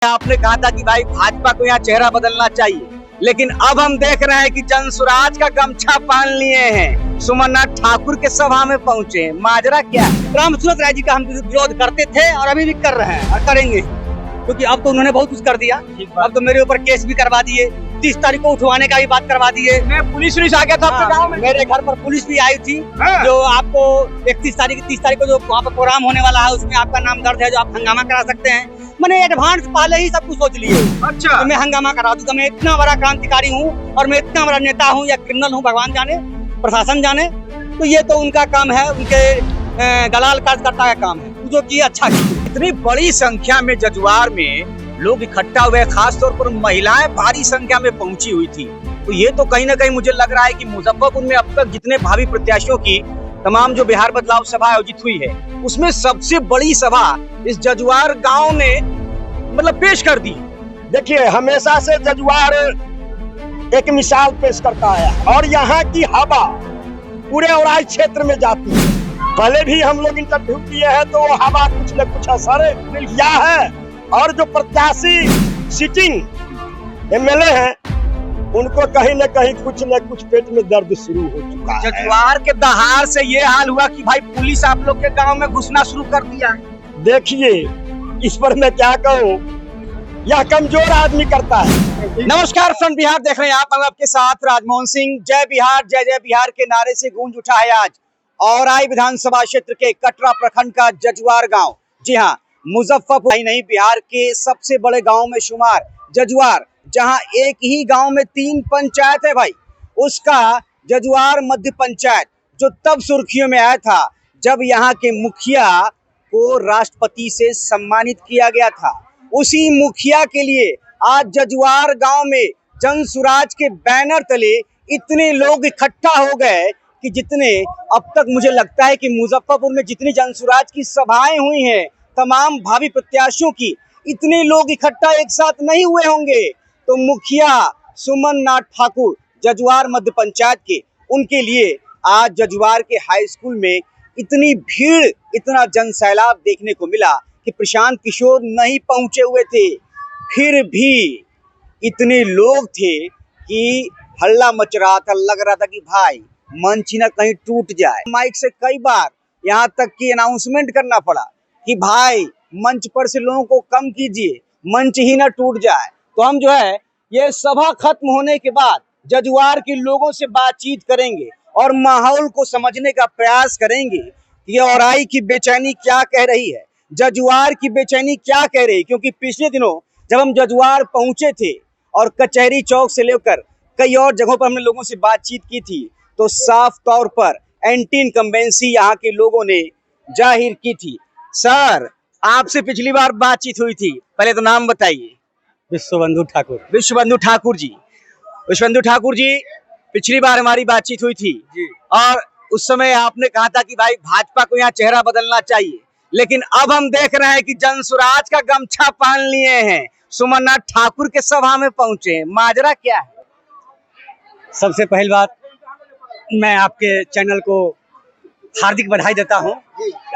आपने कहा था कि भाई भाजपा को यहाँ चेहरा बदलना चाहिए, लेकिन अब हम देख रहे हैं कि जनसुराज का गमछा पहन लिए हैं, सुमननाथ ठाकुर के सभा में पहुंचे हैं। माजरा क्या है? रामसूरत राय जी का हम विरोध करते थे और अभी भी कर रहे हैं और करेंगे, क्योंकि अब तो उन्होंने बहुत कुछ कर दिया। अब तो मेरे ऊपर केस भी करवा दिए, 30 तारीख को उठवाने का भी बात करवा दिए। मैं पुलिस आ गया था आपके गांव में। मेरे घर पर पुलिस भी आई थी। जो आपको 30 तारीख को जो वहाँ पर प्रोग्राम होने वाला है उसमें आपका नाम दर्ज है, जो आप हंगामा करा सकते हैं। मैंने एडवांस पहले ही सब कुछ सोच लिए। अच्छा, तो मैं हंगामा करा दूंगा। मैं इतना बड़ा क्रांतिकारी हूँ और मैं इतना बड़ा नेता हूँ या क्रिमिनल हूँ, भगवान जाने, प्रशासन जाने। तो ये तो उनका काम है, उनके दलाल कार्यकर्ता का काम है, जो कि अच्छा है। इतनी बड़ी संख्या में जजुआर में लोग इकट्ठा हुए, खास तौर पर महिलाएं भारी संख्या में पहुंची हुई थी। तो ये तो कहीं ना कहीं मुझे लग रहा है कि मुजफ्फरपुर में अब तक जितने भावी प्रत्याशियों की तमाम जो बिहार बदलाव सभा आयोजित हुई है, उसमें सबसे बड़ी सभा इस जजुआर गांव ने मतलब पेश कर दी। देखिए, हमेशा से जजुआर एक मिसाल पेश करता है और यहाँ की हवा पूरे औराई क्षेत्र में जाती है। पहले भी हम लोग इंटरव्यू किए हैं तो वो हवा कुछ न कुछ असर किया है, और जो प्रत्याशी सिटिंग एमएलए हैं उनको कहीं न कहीं कुछ न कुछ पेट में दर्द शुरू हो चुका है। जजुआर के दहाड़ से ये हाल हुआ कि भाई पुलिस आप लोग के गांव में घुसना शुरू कर दिया। देखिए, इस पर मैं क्या कहूँ, यह कमजोर आदमी करता है। नमस्कार, फ्रंट बिहार देख रहे हैं आप। हम आपके साथ राजमोहन सिंह। जय बिहार, जय जय बिहार के नारे से गूंज उठा है आज औराई विधानसभा क्षेत्र के कटरा प्रखंड का जजुआर गांव। जी हाँ, मुजफ्फरपुर ही नहीं, बिहार के सबसे बड़े गांव में शुमार जजुआर, जहां एक ही गांव में 3 पंचायत है भाई। उसका जजुआर मध्य पंचायत जो तब सुर्खियों में आया था जब यहाँ के मुखिया को राष्ट्रपति से सम्मानित किया गया था। उसी मुखिया के लिए आज जजुआर गांव में जनसुराज के बैनर तले इतने लोग इकट्ठा हो गए कि जितने अब तक मुझे लगता है कि मुजफ्फरपुर में जितनी जनसुराज की सभाएं हुई हैं तमाम भावी प्रत्याशियों की, इतने लोग इकट्ठा एक साथ नहीं हुए होंगे। तो मुखिया सुमननाथ ठाकुर जजुआर मध्य पंचायत के, उनके लिए आज जजुआर के हाई स्कूल में इतनी भीड़, इतना जनसैलाब देखने को मिला कि प्रशांत किशोर नहीं पहुंचे हुए थे, फिर भी इतने लोग थे कि हल्ला मच रहा था। लग रहा था कि भाई मंच ही ना कहीं टूट जाए। माइक से कई बार यहाँ तक कि अनाउंसमेंट करना पड़ा कि भाई मंच पर से लोगों को कम कीजिए, मंच ही ना टूट जाए। तो हम जो है ये सभा खत्म होने के बाद जजुआर के लोगों से बातचीत करेंगे और माहौल को समझने का प्रयास करेंगे कि औराई की बेचैनी क्या कह रही है, जजुआर की बेचैनी क्या कह रही है। क्योंकि पिछले दिनों जब हम जजुआर पहुंचे थे और कचहरी चौक से लेकर कई और जगहों पर हमने लोगों से बातचीत की थी, तो साफ तौर पर एंटी इनकम्बेंसी यहाँ के लोगों ने जाहिर की थी। सर, आपसे पिछली बार बातचीत हुई थी, पहले तो नाम बताइए। विश्वबंधु ठाकुर। विश्वबंधु ठाकुर जी। विश्वबंधु ठाकुर जी, पिछली बार हमारी बातचीत हुई थी जी। और उस समय आपने कहा था कि भाई भाजपा को यहाँ चेहरा बदलना चाहिए, लेकिन अब हम देख रहे हैं कि जनसुराज का गमछा पहन लिए हैं, सुमननाथ ठाकुर के सभा में पहुंचे हैं। माजरा क्या है? सबसे पहली बात, मैं आपके चैनल को हार्दिक बधाई देता हूँ।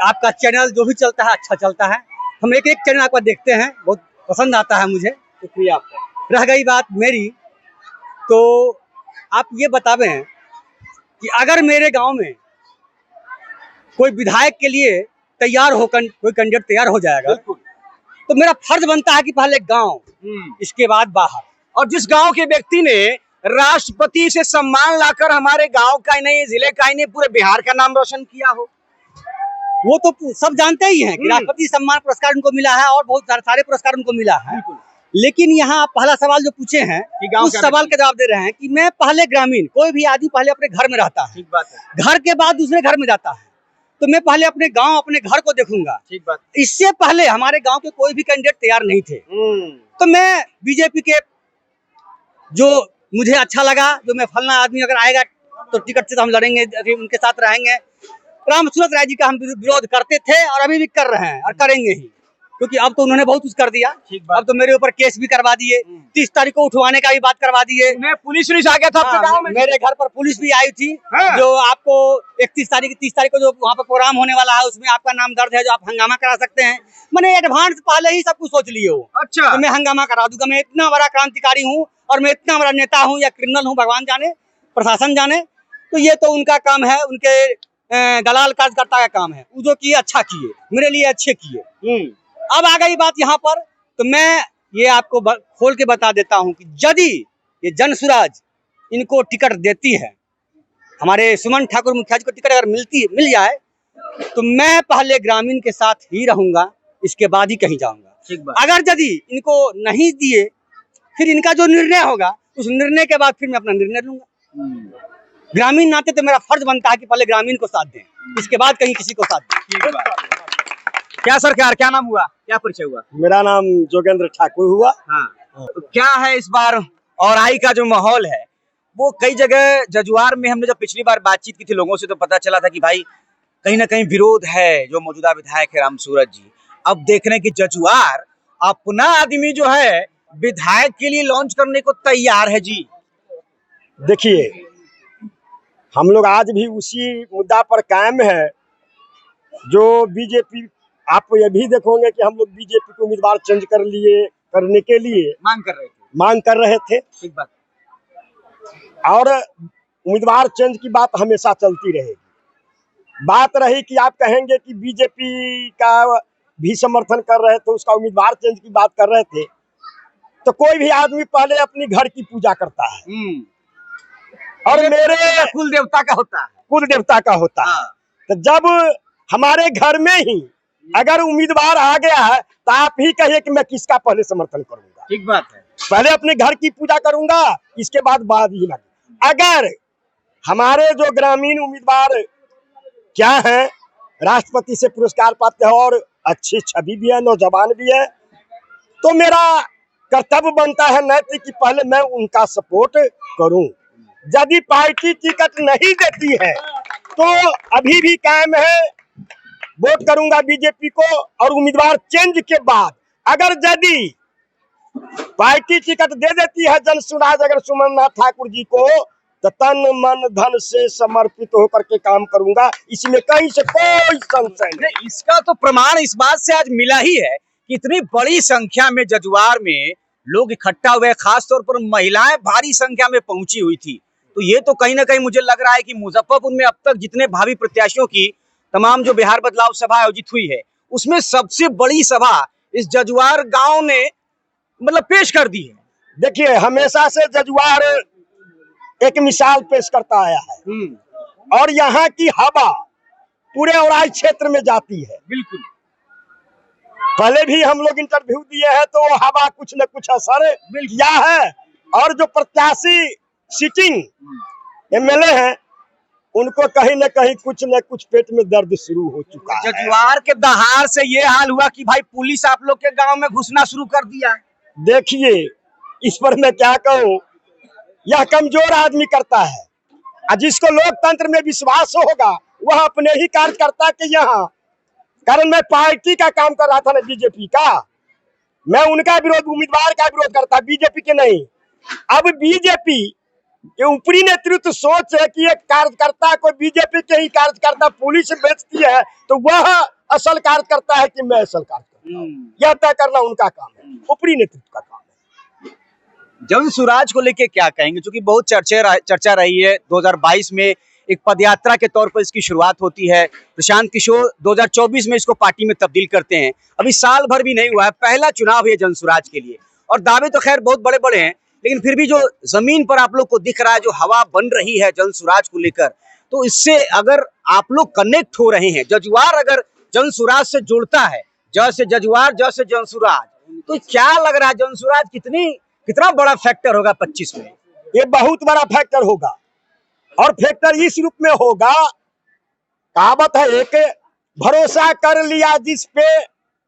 आपका चैनल जो भी चलता है अच्छा चलता है। हम एक एक चैनल आपका देखते हैं, बहुत पसंद आता है मुझे। शुक्रिया आपका। रह गई बात मेरी, तो आप ये बतावें कि अगर मेरे गांव में कोई विधायक के लिए तैयार होकर कोई कैंडिडेट तैयार हो जाएगा तो मेरा फर्ज बनता है कि पहले गांव, इसके बाद बाहर। और जिस गांव के व्यक्ति ने राष्ट्रपति से सम्मान लाकर हमारे गांव का ही नहीं, जिले का ही नहीं, पूरे बिहार का नाम रोशन किया हो, वो तो सब जानते ही हैं कि राष्ट्रपति सम्मान पुरस्कार उनको मिला है और बहुत सारे पुरस्कार उनको मिला है। लेकिन यहाँ आप पहला सवाल जो पूछे हैं उस सवाल का जवाब दे रहे हैं कि मैं पहले ग्रामीण, कोई भी आदमी पहले अपने घर में रहता है। ठीक बात है। घर के बाद दूसरे घर में जाता है, तो मैं पहले अपने गांव, अपने घर को देखूंगा। ठीक बात। इससे पहले हमारे गांव के कोई भी कैंडिडेट तैयार नहीं थे। तो मैं बीजेपी के, जो मुझे अच्छा लगा, जो मैं फलना आदमी अगर आएगा तो टिकट से तो हम लड़ेंगे, उनके साथ रहेंगे। रामसूरत राय जी का हम विरोध करते थे और अभी भी कर रहे हैं और करेंगे ही, क्योंकि अब तो उन्होंने बहुत कुछ कर दिया। ठीक बात। अब तो मेरे ऊपर केस भी करवा दिए, 30 तारीख को उठवाने का भी बात करवा दिए। पुलिस आ गया था आपके गांव में? मेरे घर पर पुलिस भी आई थी। हाँ। जो आपको 30 तारीख को जो वहाँ पर प्रोग्राम होने वाला है उसमें आपका नाम दर्ज है, जो आप हंगामा करा सकते हैं। मैंने एडवांस पहले ही सब कुछ सोच लिए हो। अच्छा। तो मैं हंगामा करा दूंगा। मैं इतना बड़ा क्रांतिकारी हूँ और मैं इतना बड़ा नेता हूँ या क्रिमिनल हूँ, भगवान जाने, प्रशासन जाने। तो ये तो उनका काम है, उनके दलाल कार्यकर्ता का काम है। वो जो किए अच्छा किए, मेरे लिए अच्छे किए। अब आ गई बात यहाँ पर, तो मैं ये आपको खोल के बता देता हूँ कि यदि ये जनसुराज इनको टिकट देती है, हमारे सुमन ठाकुर मुखिया जी को टिकट अगर मिल जाए, तो मैं पहले ग्रामीण के साथ ही रहूंगा, इसके बाद ही कहीं जाऊंगा। अगर यदि इनको नहीं दिए, फिर इनका जो निर्णय होगा उस निर्णय के बाद फिर मैं अपना निर्णय लूंगा। ग्रामीण नाते तो मेरा फर्ज बनता है कि पहले ग्रामीण को साथ दें, इसके बाद कहीं किसी को साथ दें। क्या सरकार, क्या नाम हुआ, क्या परिचय हुआ? मेरा नाम जोगेंद्र ठाकुर हुआ। हाँ। तो क्या है इस बार औराई का जो माहौल है, वो कई जगह जजुआर में हमने जब पिछली बार बातचीत की थी लोगों से, तो पता चला था कि भाई कहीं ना कहीं विरोध है जो मौजूदा विधायक है राम सूरज जी। अब देख रहे हैं कि जजुआर अपना आदमी जो है विधायक के लिए लॉन्च करने को तैयार है जी। देखिए, हम लोग आज भी उसी मुद्दा पर कायम है जो बीजेपी, आप ये भी देखोगे कि हम लोग बीजेपी को उम्मीदवार चेंज करने के लिए मांग कर रहे थे। ठीक बात। और उम्मीदवार चेंज की बात हमेशा चलती रहेगी। बात रही कि आप कहेंगे कि बीजेपी का भी समर्थन कर रहे थे, उसका उम्मीदवार चेंज की बात कर रहे थे, तो कोई भी आदमी पहले अपनी घर की पूजा करता है और मेरे कुल देवता का होता है। हाँ। तो जब हमारे घर में ही अगर उम्मीदवार आ गया है, तो आप ही कहिए कि मैं किसका पहले समर्थन करूंगा। ठीक बात है। पहले अपने घर की पूजा करूंगा, इसके बाद ही ना। अगर हमारे जो ग्रामीण उम्मीदवार क्या है, राष्ट्रपति से पुरस्कार पाते हैं और अच्छी छवि भी है, नौजवान भी है, तो मेरा कर्तव्य बनता है नैतिक कि पहले मैं उनका सपोर्ट करूं। यदि पार्टी टिकट नहीं देती है तो अभी भी कायम है, वोट करूंगा बीजेपी को। और उम्मीदवार चेंज के बाद अगर यदि पार्टी टिकट दे देती है जनसुराज अगर सुमन ठाकुर जी को, तो तन मन धन से समर्पित होकर के काम करूंगा, इसमें कहीं से कोई संशय नहीं। इसका तो प्रमाण इस बात से आज मिला ही है कि इतनी बड़ी संख्या में जजुआर में लोग इकट्ठा हुए, खासतौर पर महिलाएं भारी संख्या में पहुंची हुई थी। तो ये तो कहीं ना कहीं मुझे लग रहा है कि मुजफ्फरपुर में अब तक जितने भावी प्रत्याशियों की तमाम जो बिहार बदलाव सभा आयोजित हुई है, उसमें सबसे बड़ी सभा इस जजुआर गांव ने मतलब पेश कर दी है। देखिए, हमेशा से जजुआर एक मिसाल पेश करता आया है और यहाँ की हवा पूरे औराई क्षेत्र में जाती है। बिल्कुल। पहले भी हम लोग इंटरव्यू दिए हैं तो वो हवा कुछ न कुछ असर किया है। और जो प्रत्याशी सिटिंग एमएलए हैं, उनको कहीं न कहीं कुछ न कुछ पेट में दर्द शुरू हो चुका है। जजुआर के दहाड़ से ये हाल हुआ कि भाई पुलिस आप लोग के गांव में घुसना शुरू कर दिया। देखिए, इस पर मैं क्या कहूँ, यह कमजोर आदमी करता है। जिसको लोकतंत्र में विश्वास होगा वह अपने ही कार्यकर्ता के यहाँ, कारण मैं पार्टी का काम कर रहा था ना बीजेपी का, मैं उनका विरोध, उम्मीदवार का विरोध करता, बीजेपी के नहीं। अब बीजेपी के ऊपरी नेतृत्व सोच है कि एक कार्यकर्ता को बीजेपी के ही कार्यकर्ता पुलिस बेचती है, तो वह असल कार्यकर्ता है कि मैं असल कार्यकर्ता, यह तय करना उनका काम है, ऊपरी नेतृत्व का काम है। जनसुराज को लेके क्या कहेंगे, क्योंकि बहुत चर्चा रही है। 2022 में एक पदयात्रा के तौर पर इसकी शुरुआत होती है। प्रशांत किशोर 2024 में इसको पार्टी में तब्दील करते हैं। अभी साल भर भी नहीं हुआ है, पहला चुनाव है जनसुराज के लिए। और दावे तो खैर बहुत बड़े बड़े हैं, लेकिन फिर भी जो जमीन पर आप लोग को दिख रहा है, जो हवा बन रही है जनसुराज को लेकर, तो इससे अगर आप लोग कनेक्ट हो रहे हैं, जजुआर अगर जनसुराज से जुड़ता है, जैसे जजुआर जैसे जनसुराज, तो क्या लग रहा है जनसुराज कितना बड़ा फैक्टर होगा 25 में? ये बहुत बड़ा फैक्टर होगा। और फैक्टर इस रूप में होगा, कहावत है एक, भरोसा कर लिया जिस पे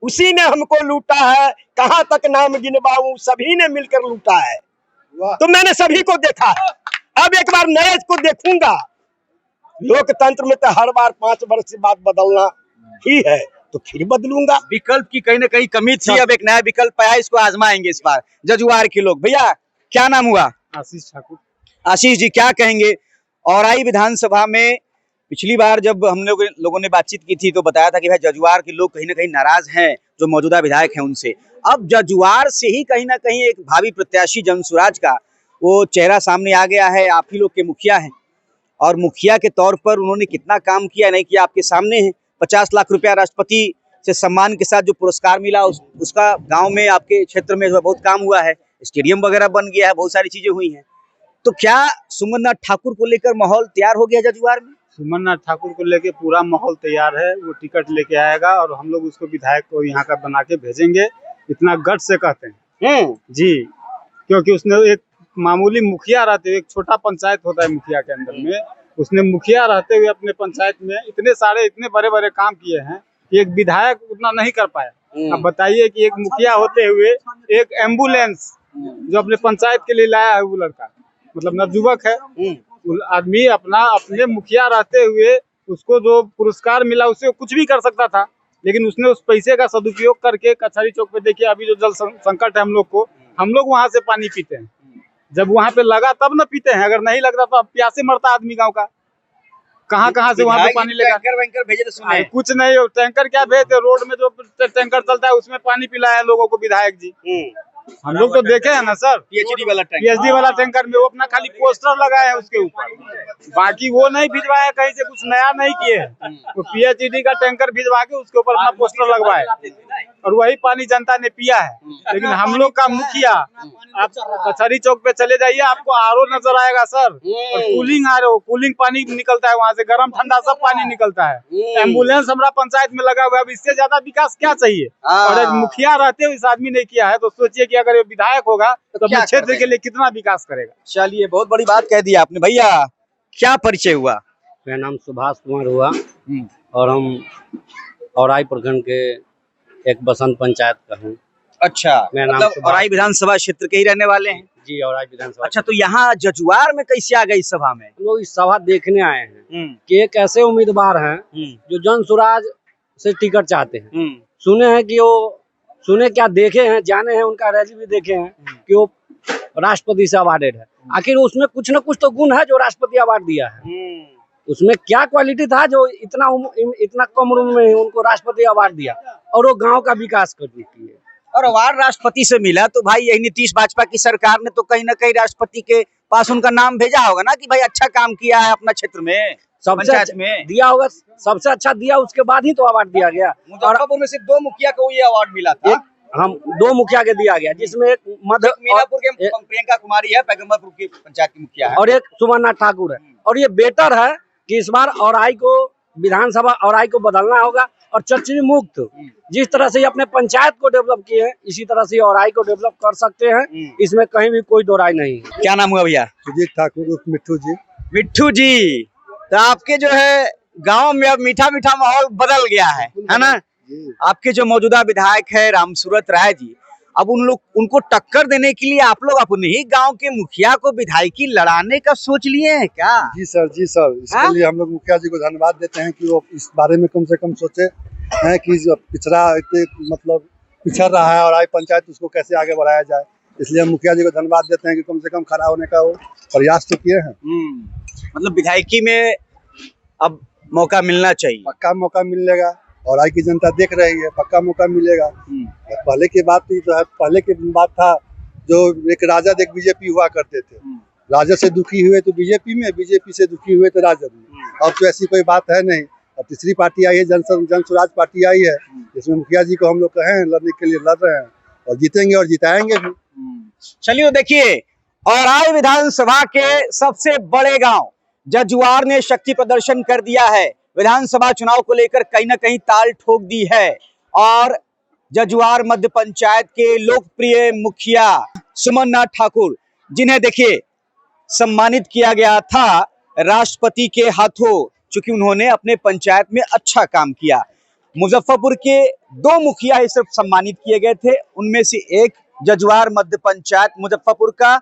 उसी ने हमको लूटा है, कहां तक नाम गिनवाऊं सभी ने मिलकर लूटा है। तो मैंने सभी को देखा है, अब एक बार नए को देखूंगा। लोकतंत्र में तो हर बार 5 वर्ष के बाद बदलना ही है, तो फिर बदलूंगा। विकल्प की कहीं ना कहीं कमी थी, अब एक नया विकल्प आया, इसको आजमाएंगे इस बार जजुआर के लोग। भैया क्या नाम हुआ? आशीष ठाकुर। आशीष जी, क्या कहेंगे? औराई विधानसभा में पिछली बार जब हम लोगों ने बातचीत की थी तो बताया था कि भाई जजुआर के लोग कहीं ना कहीं नाराज हैं जो मौजूदा विधायक हैं उनसे। अब जजुआर से ही कहीं ना कहीं एक भावी प्रत्याशी जनसुराज का वो चेहरा सामने आ गया है। आप ही लोग के मुखिया हैं और मुखिया के तौर पर उन्होंने कितना काम किया नहीं किया आपके सामने है। 50 लाख रुपया राष्ट्रपति से सम्मान के साथ जो पुरस्कार मिला उसका गांव में आपके क्षेत्र में बहुत काम हुआ है, स्टेडियम वगैरह बन गया है, बहुत सारी चीजें हुई हैं। तो क्या सुमन नाथ ठाकुर को लेकर माहौल तैयार हो गया जजुआर में? सुमन नाथ ठाकुर को लेके पूरा माहौल तैयार है। वो टिकट लेके आएगा और हम लोग उसको विधायक को यहाँ का बना के भेजेंगे, इतना गट से कहते हैं जी। क्योंकि उसने एक मामूली मुखिया रहते हुए, एक छोटा पंचायत होता है मुखिया के अंदर में, उसने मुखिया रहते हुए अपने पंचायत में इतने बड़े बड़े काम किए हैं कि एक विधायक उतना नहीं कर पाया। अब बताइए कि एक मुखिया होते हुए एक एम्बुलेंस जो अपने पंचायत के लिए लाया है, वो लड़का मतलब नवयुवक है, आदमी अपने मुखिया रहते हुए उसको जो पुरस्कार मिला उससे कुछ भी कर सकता था, लेकिन उसने उस पैसे का सदुपयोग करके कचहरी चौक पे देखिए अभी जो जल संकट है हम लोग वहां से पानी पीते हैं। जब वहां पे लगा तब न पीते हैं, अगर नहीं लगता तो अब प्यासे मरता आदमी गांव का। कहाँ से वहां पे पानी लेगा? टैंकर भेजे तो सुने कुछ नहीं, टैंकर क्या भेजते, रोड में जो टैंकर चलता है उसमें पानी पिलाया लोगों को विधायक जी। हम लोग तो देखे हैं ना सर, पीएचडी वाला टैंकर में वो अपना खाली पोस्टर लगाया है उसके ऊपर, बाकी वो नहीं भिजवाया कहीं से, कुछ नया नहीं किए हैं। वो पीएचडी का टैंकर भिजवा के उसके ऊपर अपना पोस्टर लगवाए और वही पानी जनता ने पिया है। लेकिन हम लोग का मुखिया, आप कचहरी चौक पे चले जाइए, आपको आरओ नजर आएगा सर, और कूलिंग पानी निकलता है वहाँ से, गर्म ठंडा सब पानी निकलता है। एम्बुलेंस हमारा पंचायत में लगा हुआ है। अब इससे ज्यादा विकास क्या चाहिए? और एक मुखिया रहते हुए इस आदमी ने किया है, तो सोचिए कि अगर ये विधायक होगा तो अपने क्षेत्र के लिए कितना विकास करेगा। चलिए, बहुत बड़ी बात कह दी आपने। भैया क्या परिचय हुआ? मेरा नाम सुभाष कुमार हुआ और हम औराई प्रखंड के एक बसंत पंचायत का हूँ। अच्छा, मतलब औराई विधानसभा क्षेत्र के ही रहने वाले हैं जी? औराई विधानसभा। अच्छा, तो यहाँ जजुआर में कैसे आ गई सभा में? हम लोग इस सभा देखने आए हैं कि एक ऐसे उम्मीदवार हैं जो जनसुराज से टिकट चाहते हैं। सुने हैं कि वो क्या देखे हैं, जाने हैं, उनका रैली भी देखे हैं कि वो राष्ट्रपति से अवार्डेड है। आखिर उसमें कुछ न कुछ तो गुण है जो राष्ट्रपति अवार्ड दिया है। उसमें क्या क्वालिटी था जो इतना कम उम्र में उनको राष्ट्रपति अवार्ड दिया और वो गांव का विकास करने के लिए। और अवार्ड राष्ट्रपति से मिला तो भाई यही नीतीश भाजपा की सरकार ने तो कहीं ना कहीं राष्ट्रपति के पास उनका नाम भेजा होगा ना कि भाई अच्छा काम किया है अपना क्षेत्र में, पंचायत में दिया होगा, सबसे अच्छा दिया, उसके बाद ही तो अवार्ड दिया गया। मुजफ्फरपुर में सिर्फ 2 मुखिया को ये अवार्ड मिला था। हम 2 मुखिया के दिया गया, जिसमें एक मीनापुर के प्रियंका कुमारी है, पैगम्बरपुर की पंचायत की मुखिया है, और एक सुमन नाथ ठाकुर है। और ये बेटर है कि इस बार औराई को विधानसभा औराई को बदलना होगा और चर्चिल मुक्त जिस तरह से अपने पंचायत को डेवलप किए हैं इसी तरह से औराई को डेवलप कर सकते हैं। इसमें कहीं भी कोई दो राय नहीं है। क्या नाम हुआ भैया? सुजीत ठाकुर, मिट्ठू जी। मिट्ठू जी, तो आपके जो है गांव में अब मीठा मीठा माहौल बदल गया है ना? आपके जो मौजूदा विधायक है रामसूरत राय जी, अब उनको टक्कर देने के लिए आप लोग अपने ही गांव के मुखिया को विधायकी लड़ाने का सोच लिए हैं क्या? जी सर, जी सर। इसके लिए हम लोग मुखिया जी को धन्यवाद देते हैं कि वो इस बारे में कम से कम सोचे हैं कि जो पिछड़ रहा है और आई पंचायत उसको कैसे आगे बढ़ाया जाए। इसलिए हम मुखिया जी को धन्यवाद देते हैं कि कम से कम खड़ा होने का वो प्रयास तो किए हैं। मतलब विधायकी में अब मौका मिलना चाहिए। पक्का मौका मिलेगा और आई की जनता देख रही है, पक्का मौका मिलेगा। पहले की बात जो है, पहले की बात था जो एक राजद एक बीजेपी हुआ करते थे, राजद से दुखी हुए तो बीजेपी में, बीजेपी से दुखी हुए तो राजद में। अब तो ऐसी कोई बात है नहीं। अब तीसरी पार्टी आई है, जनसुराज पार्टी आई है, जिसमें मुखिया जी को हम लोग कहे हैं लड़ने के लिए लड़ रहे हैं और जीतेंगे और जिताएंगे भी। चलिए देखिए, औराई विधानसभा के सबसे बड़े गांव जजुआर ने शक्ति प्रदर्शन कर दिया है। विधानसभा चुनाव को लेकर कहीं ना कहीं ताल ठोक दी है और जजुआर मध्य पंचायत के लोकप्रिय मुखिया सुमन नाथ ठाकुर, जिन्हें देखिए सम्मानित किया गया था राष्ट्रपति के हाथों, चूंकि उन्होंने अपने पंचायत में अच्छा काम किया। मुजफ्फरपुर के 2 मुखिया ही सिर्फ सम्मानित किए गए थे, उनमें से एक जजुआर मध्य पंचायत मुजफ्फरपुर का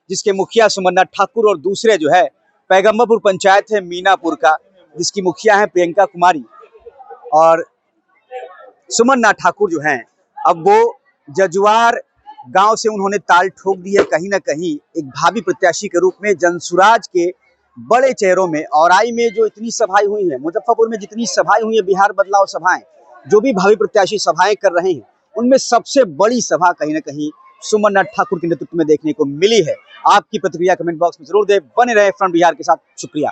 जिसके मुखिया सुमन नाथ ठाकुर और दूसरे जो है पैगम्बरपुर पंचायत है मीनापुर का जिसकी मुखिया है प्रियंका कुमारी। और सुमन नाथ ठाकुर जो हैं, अब वो जजुआर गांव से उन्होंने ताल ठोक दी है कहीं ना कहीं एक भावी प्रत्याशी के रूप में जनसुराज के बड़े चेहरों में। औराई में जो इतनी सभाएं हुई हैं, मुजफ्फरपुर में जितनी सभाएं हुई हैं, बिहार बदलाव सभाएं, जो भी भावी प्रत्याशी सभाएं कर रहे हैं, उनमें सबसे बड़ी सभा कहीं ना कहीं सुमन नाथ ठाकुर के नेतृत्व में देखने को मिली है। आपकी प्रतिक्रिया कमेंट बॉक्स में जरूर दें। बने रहे फ्रंट बिहार के साथ। शुक्रिया।